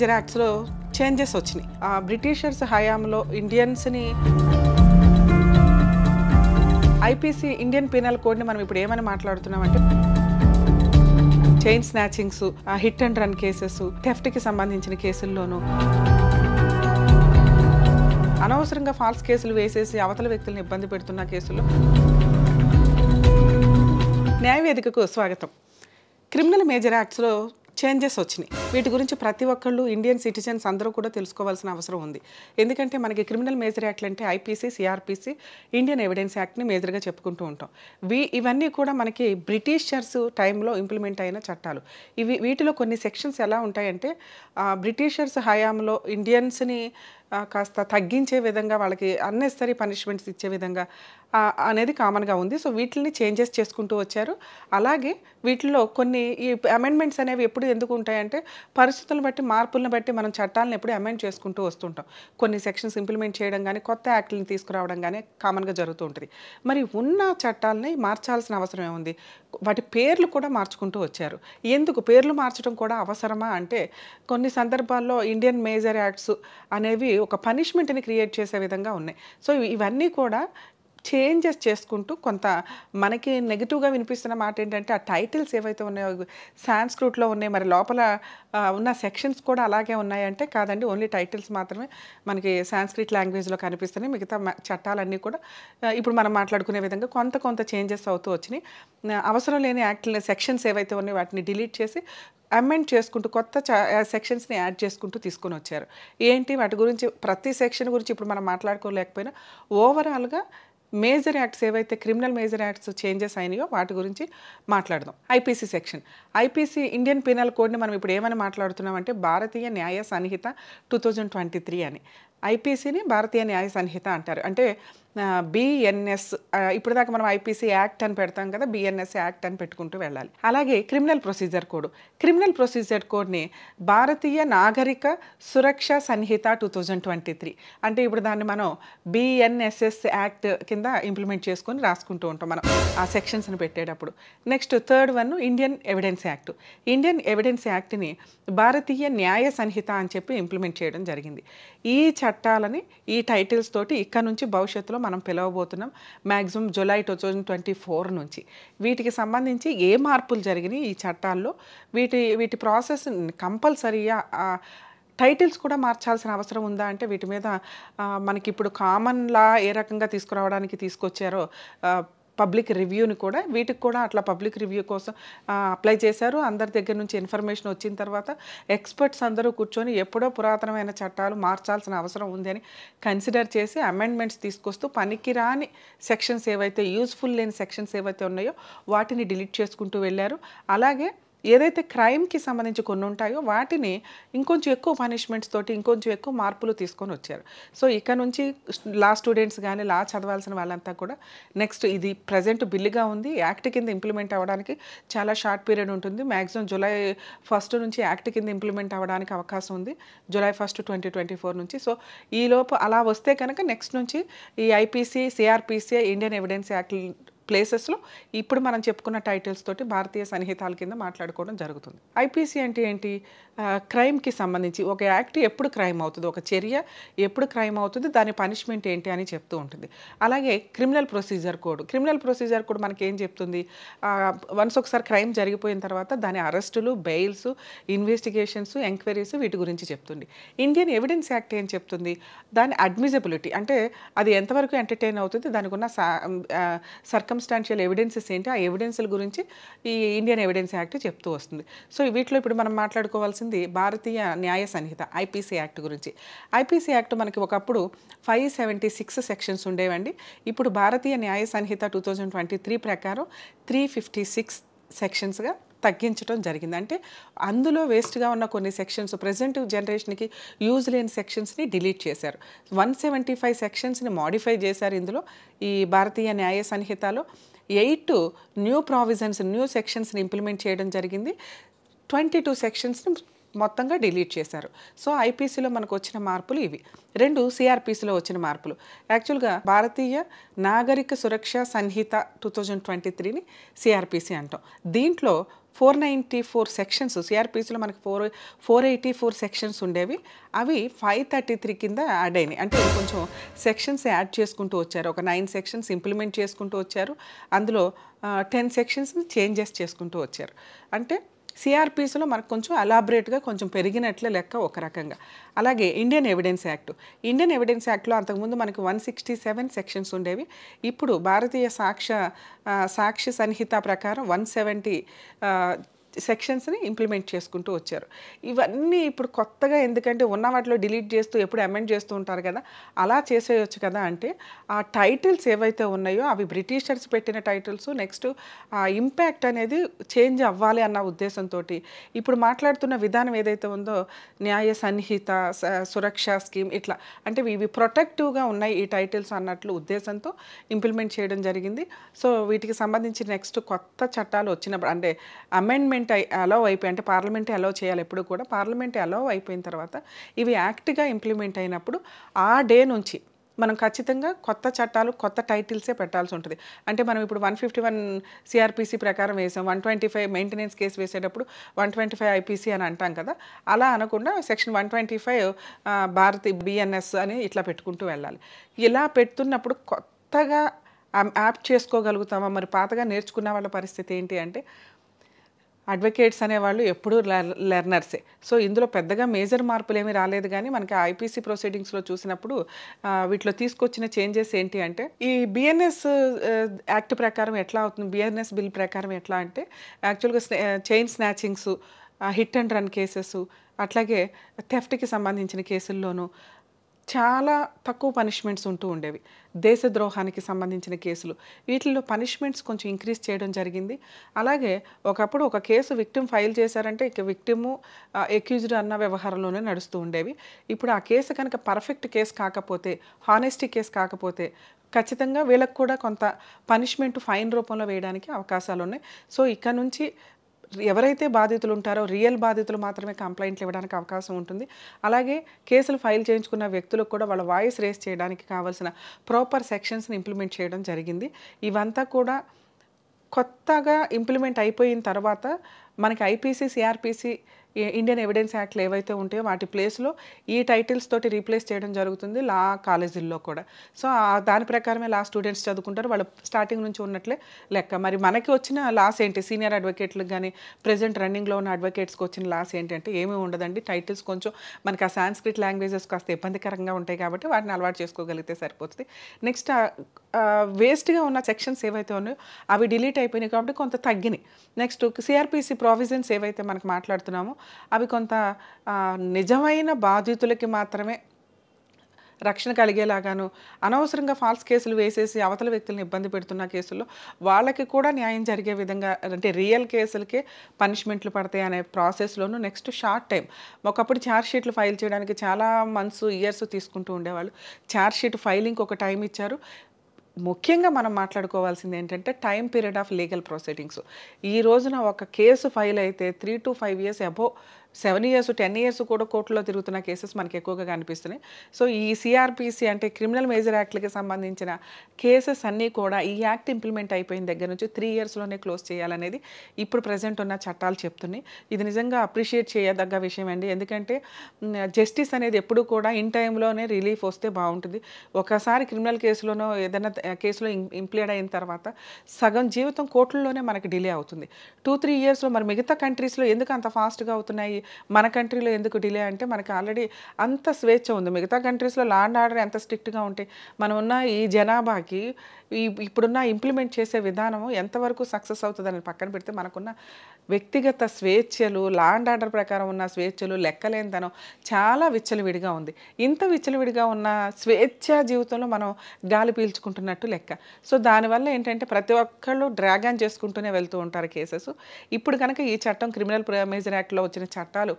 Major యాక్ట్స్లో changes వచ్చినాయి. Britishers హయాంలో ఇండియన్స్ని ఐపీసీ ఇండియన్ పీనల్ కోడ్ని మనం ఇప్పుడు ఏమని మాట్లాడుతున్నామంటే chain snatchings, hit and run cases, థెఫ్ట్కి సంబంధించిన కేసుల్లోనూ అనవసరంగా ఫాల్స్ కేసులు వేసేసి అవతల వ్యక్తులను ఇబ్బంది పెడుతున్న కేసులు. న్యాయవేదికకు స్వాగతం. క్రిమినల్ మేజర్ యాక్ట్స్లో చేంజెస్ వచ్చినాయి. వీటి గురించి ప్రతి ఒక్కళ్ళు ఇండియన్ సిటిజన్స్ అందరూ కూడా తెలుసుకోవాల్సిన అవసరం ఉంది. ఎందుకంటే మనకి క్రిమినల్ మేజర్ యాక్ట్లు అంటే ఐపీసీ, సిఆర్పిసి, ఇండియన్ ఎవిడెన్స్ యాక్ట్ని మేజర్గా చెప్పుకుంటూ ఉంటాం. ఇవన్నీ కూడా మనకి బ్రిటిషర్స్ టైంలో ఇంప్లిమెంట్ అయిన చట్టాలు. వీటిలో కొన్ని సెక్షన్స్ ఎలా ఉంటాయంటే బ్రిటిషర్స్ హయాంలో ఇండియన్స్ని కాస్త తగ్గించే విధంగా, వాళ్ళకి అన్నెసరీ పనిష్మెంట్స్ ఇచ్చే విధంగా అనేది కామన్గా ఉంది. సో వీటిని చేంజెస్ చేసుకుంటూ వచ్చారు. అలాగే వీటిలో కొన్ని ఈ అమెండ్మెంట్స్ అనేవి ఎప్పుడు ఎందుకు ఉంటాయంటే పరిస్థితులను బట్టి, మార్పులను బట్టి మనం చట్టాలను ఎప్పుడు అమెండ్ చేసుకుంటూ వస్తుంటాం. కొన్ని సెక్షన్స్ ఇంప్లిమెంట్ చేయడం కానీ, కొత్త యాక్ట్లను తీసుకురావడం కానీ కామన్గా జరుగుతూ ఉంటుంది. మరి ఉన్న చట్టాలని మార్చాల్సిన అవసరం ఏముంది? వాటి పేర్లు కూడా మార్చుకుంటూ వచ్చారు. ఎందుకు పేర్లు మార్చడం కూడా అవసరమా అంటే కొన్ని సందర్భాల్లో ఇండియన్ మేజర్ యాక్ట్స్ అనేవి ఒక పనిష్మెంట్ని క్రియేట్ చేసే విధంగా ఉన్నాయి. సో ఇవన్నీ కూడా చేంజెస్ చేసుకుంటూ కొంత మనకి నెగిటివ్గా వినిపిస్తున్న మాట ఏంటంటే ఆ టైటిల్స్ ఏవైతే ఉన్నాయో సాంస్క్రిట్లో ఉన్నాయి, మరి లోపల ఉన్న సెక్షన్స్ కూడా అలాగే ఉన్నాయంటే కాదండి, ఓన్లీ టైటిల్స్ మాత్రమే మనకి సాంస్క్రిట్ లాంగ్వేజ్లో కనిపిస్తున్నాయి. మిగతా చట్టాలన్నీ కూడా ఇప్పుడు మనం మాట్లాడుకునే విధంగా కొంత చేంజెస్ అవుతూ వచ్చినాయి. అవసరం లేని యాక్ట్లు సెక్షన్స్ ఏవైతే ఉన్నాయో వాటిని డిలీట్ చేసి అమెండ్ చేసుకుంటూ కొత్త సెక్షన్స్ని యాడ్ చేసుకుంటూ తీసుకొని వచ్చారు. ఏంటి వాటి గురించి, ప్రతి సెక్షన్ గురించి ఇప్పుడు మనం మాట్లాడుకోలేకపోయినా ఓవరాల్గా మేజర్ యాక్ట్స్ ఏవైతే క్రిమినల్ మేజర్ యాక్ట్స్ చేంజెస్ అయినాయో వాటి గురించి మాట్లాడదాం. IPC section, IPC Indian penal కోడ్ని మనం ఇప్పుడు ఏమని మాట్లాడుతున్నామంటే భారతీయ న్యాయ సంహిత 2023 అని. ఐపీసీని భారతీయ న్యాయ సంహిత అంటారు. అంటే బిఎన్ఎస్, ఇప్పుడు దాకా మనం ఐపీసీ యాక్ట్ అని పెడతాం కదా, బిఎన్ఎస్ యాక్ట్ అని పెట్టుకుంటూ వెళ్ళాలి. అలాగే criminal procedure code, criminal procedure కోడ్ని భారతీయ నాగరిక సురక్ష సంహిత 2023 అంటే ఇప్పుడు దాన్ని మనం బిఎన్ఎస్ఎస్ యాక్ట్ కింద ఇంప్లిమెంట్ చేసుకొని రాసుకుంటూ ఉంటాం మనం ఆ సెక్షన్స్ని పెట్టేటప్పుడు. Next third one Indian evidence act. Indian evidence యాక్ట్ని భారతీయ న్యాయ సంహిత అని చెప్పి ఇంప్లిమెంట్ చేయడం జరిగింది. ఈ చట్టాలని ఈ టైటిల్స్ తోటి ఇక్కడ నుంచి భవిష్యత్తులో మనం పిలవబోతున్నాం. మ్యాక్సిమం జూలై 2024 నుంచి వీటికి సంబంధించి ఏ మార్పులు జరిగినాయి ఈ చట్టాల్లో, వీటి ప్రాసెస్ కంపల్సరీగా టైటిల్స్ కూడా మార్చాల్సిన అవసరం ఉందా అంటే వీటి మీద మనకి ఇప్పుడు కామన్ లా ఏ రకంగా తీసుకురావడానికి తీసుకొచ్చారో పబ్లిక్ రివ్యూని కూడా వీటికి కూడా అట్లా పబ్లిక్ రివ్యూ కోసం అప్లై చేశారు. అందరి దగ్గర నుంచి ఇన్ఫర్మేషన్ వచ్చిన తర్వాత ఎక్స్పర్ట్స్ అందరూ కూర్చొని ఎప్పుడో పురాతనమైన చట్టాలు మార్చాల్సిన అవసరం ఉంది అని కన్సిడర్ చేసి అమెండ్మెంట్స్ తీసుకొస్తూ పనికిరాని సెక్షన్స్ ఏవైతే, యూజ్ఫుల్ లేని సెక్షన్స్ ఏవైతే ఉన్నాయో వాటిని డిలీట్ చేసుకుంటూ వెళ్ళారు. అలాగే ఏదైతే క్రైమ్కి సంబంధించి కొన్ని ఉంటాయో వాటిని ఇంకొంచెం ఎక్కువ పనిష్మెంట్స్ తోటి ఇంకొంచెం ఎక్కువ మార్పులు తీసుకొని వచ్చారు. సో ఇక్కడ నుంచి లా స్టూడెంట్స్ కానీ లా చదవాల్సిన వాళ్ళంతా కూడా నెక్స్ట్ ఇది ప్రజెంట్ బిల్లుగా ఉంది, యాక్ట్ కింద ఇంప్లిమెంట్ అవ్వడానికి చాలా షార్ట్ పీరియడ్ ఉంటుంది. మ్యాక్సిమం జూలై 1 నుంచి యాక్ట్ కింద ఇంప్లిమెంట్ అవ్వడానికి అవకాశం ఉంది, జూలై 1, 2024 నుంచి. సో ఈలోపు అలా వస్తే కనుక నెక్స్ట్ నుంచి ఈ IPC, CrPC, Indian evidence act ప్లేసెస్లో ఇప్పుడు మనం చెప్పుకున్న టైటిల్స్ తోటి భారతీయ సంహితాల కింద మాట్లాడుకోవడం జరుగుతుంది. ఐపీసీ అంటే ఏంటి? క్రైమ్కి సంబంధించి ఒక యాక్ట్ ఎప్పుడు క్రైమ్ అవుతుంది, ఒక చర్య ఎప్పుడు క్రైమ్ అవుతుంది, దాని పనిష్మెంట్ ఏంటి అని చెప్తూ ఉంటుంది. అలాగే criminal procedure code, criminal procedure code మనకి ఏం చెప్తుంది? వన్స్ ఒకసారి క్రైమ్ జరిగిపోయిన తర్వాత దాని అరెస్టులు, బెయిల్స్, ఇన్వెస్టిగేషన్స్, ఎంక్వైరీస్ వీటి గురించి చెప్తుంది. ఇండియన్ ఎవిడెన్స్ యాక్ట్ ఏం చెప్తుంది? దాని అడ్మిసిబిలిటీ అంటే అది ఎంతవరకు ఎంటర్టైన్ అవుతుంది, దానికి ఉన్న సర్కమ్స్టాన్షియల్ ఎవిడెన్సెస్ ఏంటి, ఆ ఎవిడెన్స్ల గురించి ఈ ఇండియన్ ఎవిడెన్స్ యాక్ట్ చెప్తూ వస్తుంది. సో వీటిలో ఇప్పుడు మనం మాట్లాడుకోవాల్సింది భారతీయ న్యాయ సంహిత ఐపీసీ యాక్ట్ గురించి. ఐపీసీ యాక్ట్ మనకి ఒకప్పుడు 576 సెక్షన్స్ ఉండేవండి. ఇప్పుడు భారతీయ న్యాయ సంహిత 2023 ప్రకారం 356 సెక్షన్స్గా తగ్గించడం జరిగింది. అంటే అందులో వేస్ట్గా ఉన్న కొన్ని సెక్షన్స్, ప్రజెంట్ జనరేషన్కి యూజ్ లేని సెక్షన్స్ని డిలీట్ చేశారు. 175 సెక్షన్స్ని మాడిఫై చేశారు. ఇందులో ఈ భారతీయ న్యాయ సంహితలో 8 న్యూ ప్రావిజన్స్, న్యూ సెక్షన్స్ని ఇంప్లిమెంట్ చేయడం జరిగింది. 22 సెక్షన్స్ని మొత్తంగా డిలీట్ చేశారు. సో ఐపీసీలో మనకు వచ్చిన మార్పులు ఇవి. 2 సిఆర్పిసిలో వచ్చిన మార్పులు. యాక్చువల్గా భారతీయ నాగరిక సురక్ష సంహిత 2023ని సిఆర్పిసి అంటాం. దీంట్లో 494 సెక్షన్స్ సిఆర్పిసిలో మనకి 484 సెక్షన్స్ ఉండేవి. అవి 533 కింద యాడ్ అయినాయి. అంటే కొంచెం సెక్షన్స్ యాడ్ చేసుకుంటూ వచ్చారు. ఒక 9 సెక్షన్స్ ఇంప్లిమెంట్ చేసుకుంటూ వచ్చారు. అందులో 10 సెక్షన్స్ని చేంజెస్ చేసుకుంటూ వచ్చారు. అంటే సిఆర్పిసిలో మనకు కొంచెం అలాబరేట్గా కొంచెం పెరిగినట్లే లెక్క ఒక రకంగా. అలాగే Indian evidence act. Indian evidence యాక్ట్లో అంతకుముందు మనకు 167 సెక్షన్స్ ఉండేవి. ఇప్పుడు భారతీయ సాక్ష్య సంహిత ప్రకారం 170 సెక్షన్స్ని ఇంప్లిమెంట్ చేసుకుంటూ వచ్చారు. ఇవన్నీ ఇప్పుడు కొత్తగా, ఎందుకంటే ఉన్న వాటిలో డిలీట్ చేస్తూ ఎప్పుడు అమెండ్ చేస్తూ ఉంటారు కదా, అలా చేసేయచ్చు కదా. అంటే ఆ టైటిల్స్ ఏవైతే ఉన్నాయో అవి బ్రిటిషర్స్ పెట్టిన టైటిల్స్, నెక్స్ట్ ఆ ఇంపాక్ట్ అనేది చేంజ్ అవ్వాలి అన్న ఉద్దేశంతో ఇప్పుడు మాట్లాడుతున్న విధానం ఏదైతే ఉందో, న్యాయ సంహిత, సురక్ష స్కీమ్, ఇట్లా అంటే ఇవి ప్రొటెక్టివ్గా ఉన్నాయి ఈ టైటిల్స్ అన్నట్లు ఉద్దేశంతో ఇంప్లిమెంట్ చేయడం జరిగింది. సో వీటికి సంబంధించి నెక్స్ట్ కొత్త చట్టాలు వచ్చినప్పుడు, అంటే అమెండ్మెంట్ అలౌ అయిపోయి, అంటే పార్లమెంట్ అలౌ చేయాలి ఎప్పుడు కూడా, పార్లమెంట్ అలౌ అయిపోయిన తర్వాత ఇవి యాక్ట్గా ఇంప్లిమెంట్ అయినప్పుడు ఆ డే నుంచి మనం ఖచ్చితంగా కొత్త చట్టాలు, కొత్త టైటిల్సే పెట్టాల్సి ఉంటుంది. అంటే మనం ఇప్పుడు 151 సిఆర్పిసి ప్రకారం వేసాం, 125 మెయింటెనెన్స్ కేసు వేసేటప్పుడు 125 ఐపీసీ అని అంటాం కదా, అలా అనకుండా సెక్షన్ 125 భారతీయ బిఎన్ఎస్ అని ఇట్లా పెట్టుకుంటూ వెళ్ళాలి. ఇలా పెడుతున్నప్పుడు కొత్తగా యాప్ చేసుకోగలుగుతామా? మరి పాతగా నేర్చుకున్న వాళ్ళ పరిస్థితి ఏంటి అంటే, అడ్వకేట్స్ అనేవాళ్ళు ఎప్పుడూ లెర్నర్సే. సో ఇందులో పెద్దగా మేజర్ మార్పులు ఏమీ రాలేదు. కానీ మనకి ఐపీసీ ప్రొసీడింగ్స్లో చూసినప్పుడు వీటిలో తీసుకొచ్చిన చేంజెస్ ఏంటి అంటే, ఈ బిఎన్ఎస్ యాక్ట్ ప్రకారం ఎట్లా అవుతుంది, బిఎన్ఎస్ బిల్ ప్రకారం ఎట్లా అంటే, యాక్చువల్గా chain snatchings, hit and run cases, అట్లాగే థెఫ్ట్కి సంబంధించిన కేసుల్లోనూ చాలా తక్కువ పనిష్మెంట్స్ ఉంటూ ఉండేవి. దేశద్రోహానికి సంబంధించిన కేసులు, వీటిల్లో పనిష్మెంట్స్ కొంచెం ఇంక్రీజ్ చేయడం జరిగింది. అలాగే ఒకప్పుడు ఒక కేసు విక్టిమ్ ఫైల్ చేశారంటే ఇక విక్టిము ఎక్యూజ్డ్ అన్న వ్యవహారంలోనే నడుస్తూ ఉండేవి. ఇప్పుడు ఆ కేసు కనుక పర్ఫెక్ట్ కేసు కాకపోతే, హానెస్టీ కేసు కాకపోతే ఖచ్చితంగా వీళ్ళకి కూడా కొంత పనిష్మెంట్ ఫైన్ రూపంలో వేయడానికి అవకాశాలు ఉన్నాయి. సో ఇక్కడ నుంచి ఎవరైతే బాధితులు ఉంటారో రియల్ బాధితులు మాత్రమే కంప్లైంట్లు ఇవ్వడానికి అవకాశం ఉంటుంది. అలాగే కేసులు ఫైల్ చేయించుకున్న వ్యక్తులకు కూడా వాళ్ళ వాయిస్ రేస్ చేయడానికి కావాల్సిన ప్రాపర్ సెక్షన్స్ని ఇంప్లిమెంట్ చేయడం జరిగింది. ఇవంతా కూడా కొత్తగా ఇంప్లిమెంట్ అయిపోయిన తర్వాత మనకి ఐపీసీ, సిఆర్పిసి, ఇండియన్ ఎవిడెన్స్ యాక్ట్లు ఏవైతే ఉంటాయో వాటి ప్లేస్లో ఈ టైటిల్స్ తోటి రీప్లేస్ చేయడం జరుగుతుంది లా కాలేజీల్లో కూడా. సో దాని ప్రకారమే లా స్టూడెంట్స్ చదువుకుంటారు, వాళ్ళు స్టార్టింగ్ నుంచి ఉన్నట్లే లెక్క. మరి మనకి వచ్చిన లాస్ ఏంటి, సీనియర్ అడ్వకేట్లకు కానీ ప్రజెంట్ రన్నింగ్లో ఉన్న అడ్వకేట్స్కి వచ్చిన లాస్ ఏంటంటే ఏమీ ఉండదండి. టైటిల్స్ కొంచెం మనకి ఆ సాంస్క్రిట్ లాంగ్వేజెస్ కాస్త ఇబ్బందికరంగా ఉంటాయి కాబట్టి వాటిని అలవాటు చేసుకోగలిగితే సరిపోతుంది. నెక్స్ట్ వేస్ట్గా ఉన్న సెక్షన్స్ ఏవైతే ఉన్నాయో అవి డిలీట్ అయిపోయినాయి కాబట్టి కొంత తగ్గినాయి. నెక్స్ట్ సిఆర్పిసి ప్రావిజన్స్ ఏవైతే మనకు మాట్లాడుతున్నామో అవి కొంత నిజమైన బాధితులకి మాత్రమే రక్షణ కలిగేలాగాను, అనవసరంగా ఫాల్స్ కేసులు వేసేసి అవతల వ్యక్తులను ఇబ్బంది పెడుతున్న కేసుల్లో వాళ్ళకి కూడా న్యాయం జరిగే విధంగా, అంటే రియల్ కేసులకే పనిష్మెంట్లు పడతాయి అనే ప్రాసెస్లోనూ నెక్స్ట్ షార్ట్ టైం. ఒకప్పుడు ఛార్జ్ షీట్లు ఫైల్ చేయడానికి చాలా మంత్స్, ఇయర్స్ తీసుకుంటూ ఉండేవాళ్ళు. ఛార్జ్ షీట్ ఫైలింగ్కి ఒక టైం ఇచ్చారు. ముఖ్యంగా మనం మాట్లాడుకోవాల్సింది ఏంటంటే time period of legal proceedings. ఈ రోజున ఒక కేసు ఫైల్ అయితే 3 to 5 years above, 7 years 10 years కూడా కోర్టులో తిరుగుతున్న కేసెస్ మనకి ఎక్కువగా కనిపిస్తున్నాయి. సో ఈ సిఆర్పిసి అంటే క్రిమినల్ మేజర్ యాక్ట్లకి సంబంధించిన కేసెస్ అన్నీ కూడా ఈ యాక్ట్ ఇంప్లిమెంట్ అయిపోయిన దగ్గర నుంచి 3 yearsలోనే క్లోజ్ చేయాలనేది ఇప్పుడు ప్రజెంట్ ఉన్న చట్టాలు చెప్తున్నాయి. ఇది నిజంగా అప్రిషియేట్ చేయదగ్గ విషయం అండి. ఎందుకంటే జస్టిస్ అనేది ఎప్పుడు కూడా ఇన్ టైంలోనే రిలీఫ్ వస్తే బాగుంటుంది. ఒకసారి క్రిమినల్ కేసులోనో ఏదైనా కేసులో ఇంప్లీడ్ అయిన తర్వాత సగం జీవితం కోర్టుల్లోనే మనకి డిలే అవుతుంది. 2-3 yearsలో మరి మిగతా కంట్రీస్లో ఎందుకు అంత ఫాస్ట్గా అవుతున్నాయి, మన కంట్రీలో ఎందుకు డిలే అంటే మనకి ఆల్రెడీ అంత స్వేచ్ఛ ఉంది. మిగతా కంట్రీస్లో లా అండ్ ఆర్డర్ ఎంత స్ట్రిక్ట్గా ఉంటాయి, మనం ఉన్న ఈ జనాభాకి ఇప్పుడున్న ఇంప్లిమెంట్ చేసే విధానము ఎంతవరకు సక్సెస్ అవుతుందని పక్కన పెడితే మనకున్న వ్యక్తిగత స్వేచ్ఛలు, లా అండ్ ఆర్డర్ ప్రకారం ఉన్న స్వేచ్ఛలు లెక్కలేనితనం చాలా విచ్చలవిడిగా ఉంది. ఇంత విచ్చలవిడిగా ఉన్న స్వేచ్ఛ జీవితంలో మనం గాలి పీల్చుకుంటున్నట్టు లెక్క. సో దానివల్ల ఏంటంటే ప్రతి ఒక్కళ్ళు డ్రాగన్ చేసుకుంటూనే వెళ్తూ ఉంటారు కేసెస్. ఇప్పుడు కనుక ఈ చట్టం క్రిమినల్ మేజర్ యాక్ట్లో వచ్చిన చట్టాలు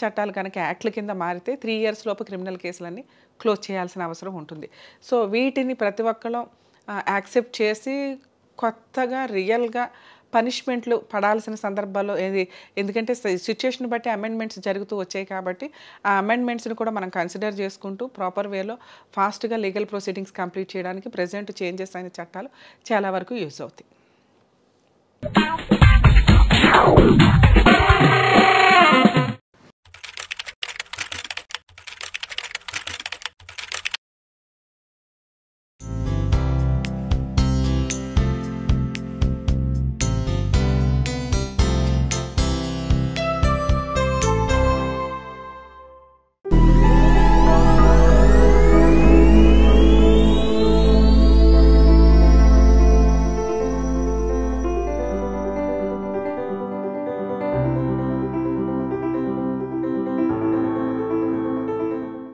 చట్టాలు కనుక యాక్ట్ల కింద మారితే 3 years లోపు క్రిమినల్ కేసులన్నీ క్లోజ్ చేయాల్సిన అవసరం ఉంటుంది. సో వీటిని ప్రతి ఒక్కళ్ళు యాక్సెప్ట్ చేసి కొత్తగా రియల్గా పనిష్మెంట్లు పడాల్సిన సందర్భాల్లో ఎందుకంటే సిచ్యుయేషన్ బట్టి అమెండ్మెంట్స్ జరుగుతూ వచ్చాయి కాబట్టి ఆ అమెండ్మెంట్స్ని కూడా మనం కన్సిడర్ చేసుకుంటూ ప్రాపర్ వేలో ఫాస్ట్గా లీగల్ ప్రొసీడింగ్స్ కంప్లీట్ చేయడానికి ప్రెజెంట్ చేంజెస్ అయిన చట్టాలు చాలా వరకు యూజ్ అవుతాయి.